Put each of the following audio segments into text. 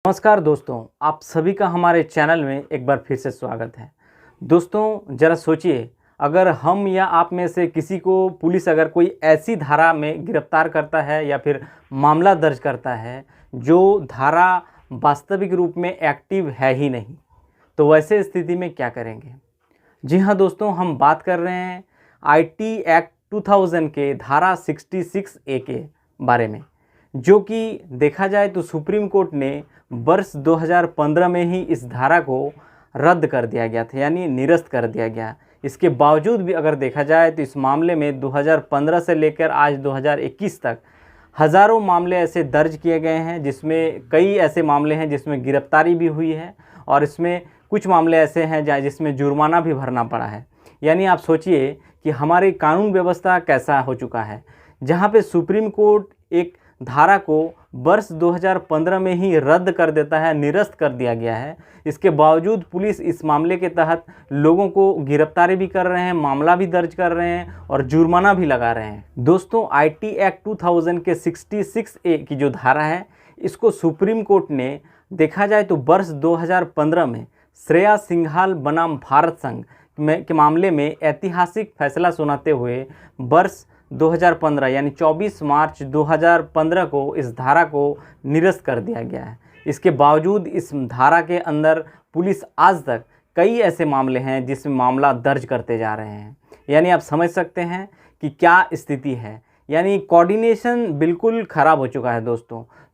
नमस्कार दोस्तों, आप सभी का हमारे चैनल में एक बार फिर से स्वागत है। दोस्तों ज़रा सोचिए, अगर हम या आप में से किसी को पुलिस अगर कोई ऐसी धारा में गिरफ्तार करता है या फिर मामला दर्ज करता है जो धारा वास्तविक रूप में एक्टिव है ही नहीं, तो वैसे स्थिति में क्या करेंगे? जी हाँ दोस्तों, हम बात कर रहे हैं IT एक्ट 2000 के धारा 66A के बारे में, जो कि देखा जाए तो सुप्रीम कोर्ट ने वर्ष 2015 में ही इस धारा को रद्द कर दिया गया था, यानी निरस्त कर दिया गया। इसके बावजूद भी अगर देखा जाए तो इस मामले में 2015 से लेकर आज 2021 तक हज़ारों मामले ऐसे दर्ज किए गए हैं, जिसमें कई ऐसे मामले हैं जिसमें गिरफ्तारी भी हुई है और इसमें कुछ मामले ऐसे हैं जिसमें जुर्माना भी भरना पड़ा है। यानी आप सोचिए कि हमारी कानून व्यवस्था कैसा हो चुका है, जहाँ पे सुप्रीम कोर्ट एक धारा को वर्ष 2015 में ही रद्द कर देता है, निरस्त कर दिया गया है। इसके बावजूद पुलिस इस मामले के तहत लोगों को गिरफ्तारी भी कर रहे हैं, मामला भी दर्ज कर रहे हैं और जुर्माना भी लगा रहे हैं। दोस्तों, IT एक्ट 2000 के 66A की जो धारा है, इसको सुप्रीम कोर्ट ने देखा जाए तो वर्ष 2015 में श्रेया सिंघाल बनाम भारत संघ के मामले में ऐतिहासिक फैसला सुनाते हुए वर्ष 2015 यानी 24 मार्च 2015 को इस धारा को निरस्त कर दिया गया है। इसके बावजूद इस धारा के अंदर पुलिस आज तक कई ऐसे मामले हैं जिसमें मामला दर्ज करते जा रहे हैं। यानी आप समझ सकते हैं कि क्या स्थिति है। यानी कोऑर्डिनेशन बिल्कुल ख़राब हो चुका है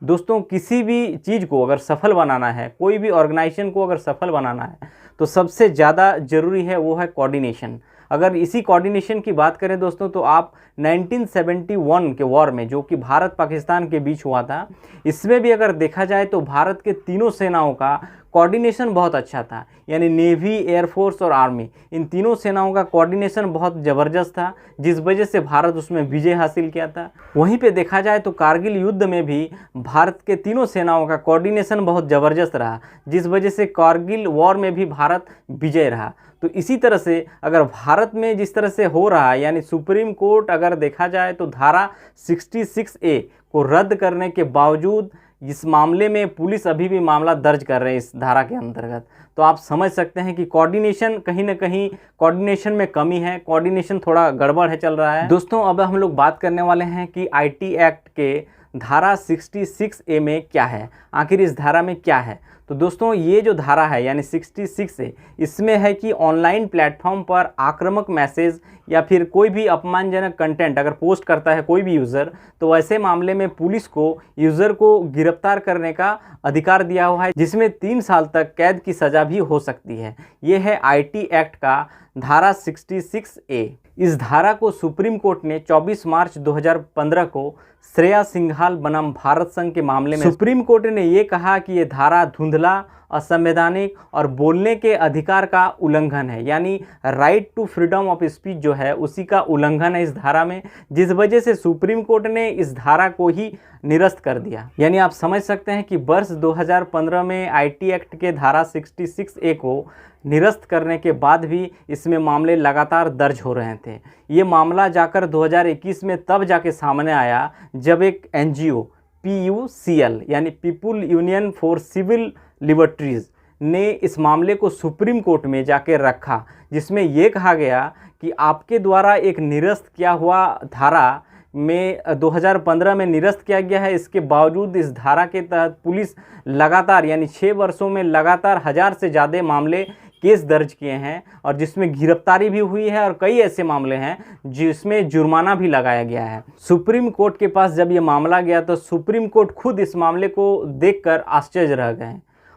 दोस्तों किसी भी चीज़ को अगर सफल बनाना है, कोई भी ऑर्गेनाइजेशन को अगर सफल बनाना है, तो सबसे ज़्यादा ज़रूरी है वो है कोऑर्डिनेशन। अगर इसी कोऑर्डिनेशन की बात करें दोस्तों, तो आप 1971 के वॉर में, जो कि भारत पाकिस्तान के बीच हुआ था, इसमें भी अगर देखा जाए तो भारत के तीनों सेनाओं का कोऑर्डिनेशन बहुत अच्छा था। यानी नेवी, एयरफोर्स और आर्मी, इन तीनों सेनाओं का कोऑर्डिनेशन बहुत ज़बरदस्त था, जिस वजह से भारत उसमें विजय हासिल किया था। वहीं पे देखा जाए तो कारगिल युद्ध में भी भारत के तीनों सेनाओं का कोऑर्डिनेशन बहुत ज़बरदस्त रहा, जिस वजह से कारगिल वॉर में भी भारत विजय रहा। तो इसी तरह से अगर भारत में जिस तरह से हो रहा है, यानी सुप्रीम कोर्ट अगर देखा जाए तो धारा 66A को रद्द करने के बावजूद इस मामले में पुलिस अभी भी मामला दर्ज कर रहे हैं इस धारा के अंतर्गत, तो आप समझ सकते हैं कि कोऑर्डिनेशन कहीं ना कहीं कोऑर्डिनेशन में कमी है, कोऑर्डिनेशन थोड़ा गड़बड़ है चल रहा है। दोस्तों, अब हम लोग बात करने वाले हैं कि IT एक्ट के धारा 66A में क्या है, आखिर इस धारा में क्या है। तो दोस्तों, ये जो धारा है यानी 66A, इसमें है कि ऑनलाइन प्लेटफॉर्म पर आक्रामक मैसेज या फिर कोई भी अपमानजनक कंटेंट अगर पोस्ट करता है कोई भी यूज़र, तो ऐसे मामले में पुलिस को यूज़र को गिरफ्तार करने का अधिकार दिया हुआ है, जिसमें 3 साल तक कैद की सज़ा भी हो सकती है। ये है IT एक्ट का धारा 66A। इस धारा को सुप्रीम कोर्ट ने 24 मार्च 2015 को श्रेया सिंघाल बनाम भारत संघ के मामले में सुप्रीम कोर्ट ने ये कहा कि ये धारा धुंधला, असंवैधानिक और बोलने के अधिकार का उल्लंघन है। यानी right to freedom of speech जो है उसी का उल्लंघन है इस धारा में, जिस वजह से सुप्रीम कोर्ट ने इस धारा को ही निरस्त कर दिया। यानी आप समझ सकते हैं कि वर्ष 2015 में IT एक्ट के धारा 66A को निरस्त करने के बाद भी इसमें मामले लगातार दर्ज हो रहे थे। ये मामला जाकर 2021 में तब जाके सामने आया जब एक NGO PUCL यानी people union for civil liberties ने इस मामले को सुप्रीम कोर्ट में जाके रखा, जिसमें ये कहा गया कि आपके द्वारा एक निरस्त किया हुआ धारा में 2015 में निरस्त किया गया है, इसके बावजूद इस धारा के तहत पुलिस लगातार यानी 6 वर्षों में लगातार 1000 से ज़्यादा मामले केस दर्ज किए हैं और जिसमें गिरफ्तारी भी हुई है और कई ऐसे मामले हैं जिसमें जुर्माना भी लगाया गया है। सुप्रीम कोर्ट के पास जब ये मामला गया तो सुप्रीम कोर्ट खुद इस मामले को देखकर आश्चर्य रह गए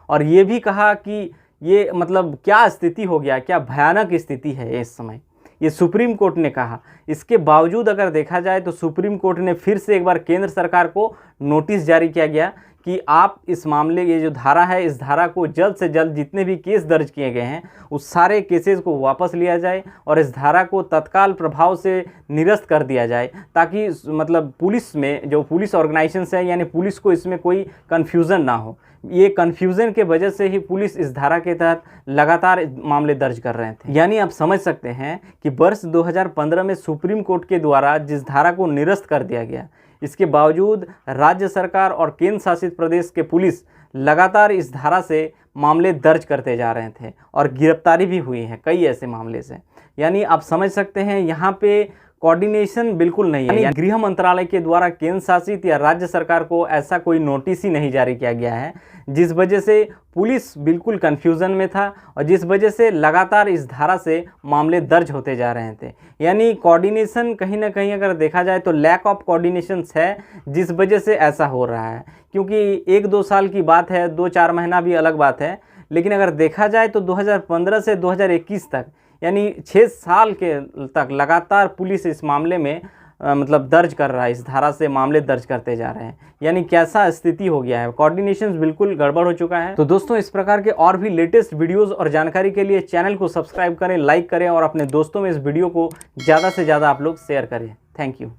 और ये भी कहा कि ये मतलब क्या स्थिति हो गया, क्या भयानक स्थिति है इस समय, ये सुप्रीम कोर्ट ने कहा। इसके बावजूद अगर देखा जाए तो सुप्रीम कोर्ट ने फिर से एक बार केंद्र सरकार को नोटिस जारी किया गया कि आप इस मामले, ये जो धारा है, इस धारा को जल्द से जल्द जितने भी केस दर्ज किए गए हैं उस सारे केसेस को वापस लिया जाए और इस धारा को तत्काल प्रभाव से निरस्त कर दिया जाए, ताकि मतलब पुलिस में जो पुलिस ऑर्गेनाइजेशन है यानी पुलिस को इसमें कोई कन्फ्यूज़न ना हो। ये कन्फ्यूज़न के वजह से ही पुलिस इस धारा के तहत लगातार मामले दर्ज कर रहे थे। यानी आप समझ सकते हैं कि वर्ष 2015 में सुप्रीम कोर्ट के द्वारा जिस धारा को निरस्त कर दिया गया, इसके बावजूद राज्य सरकार और केंद्र शासित प्रदेश के पुलिस लगातार इस धारा से मामले दर्ज करते जा रहे थे और गिरफ्तारी भी हुई है कई ऐसे मामले से। यानी आप समझ सकते हैं यहाँ पे कोऑर्डिनेशन बिल्कुल नहीं है। यानी गृह मंत्रालय के द्वारा केंद्र शासित या राज्य सरकार को ऐसा कोई नोटिस ही नहीं जारी किया गया है, जिस वजह से पुलिस बिल्कुल कन्फ्यूज़न में था और जिस वजह से लगातार इस धारा से मामले दर्ज होते जा रहे थे। यानी कोऑर्डिनेशन कहीं ना कहीं अगर देखा जाए तो लैक ऑफ कोऑर्डिनेशन है, जिस वजह से ऐसा हो रहा है। क्योंकि 1-2 साल की बात है, 2-4 महीना भी अलग बात है, लेकिन अगर देखा जाए तो 2015 से 2021 तक यानी 6 साल के तक लगातार पुलिस इस मामले में मतलब दर्ज कर रहा है, इस धारा से मामले दर्ज करते जा रहे हैं। यानी कैसा स्थिति हो गया है, कोऑर्डिनेशन बिल्कुल गड़बड़ हो चुका है। तो दोस्तों इस प्रकार के और भी लेटेस्ट वीडियोस और जानकारी के लिए चैनल को सब्सक्राइब करें, लाइक करें और अपने दोस्तों में इस वीडियो को ज़्यादा से ज़्यादा आप लोग शेयर करें। Thank you.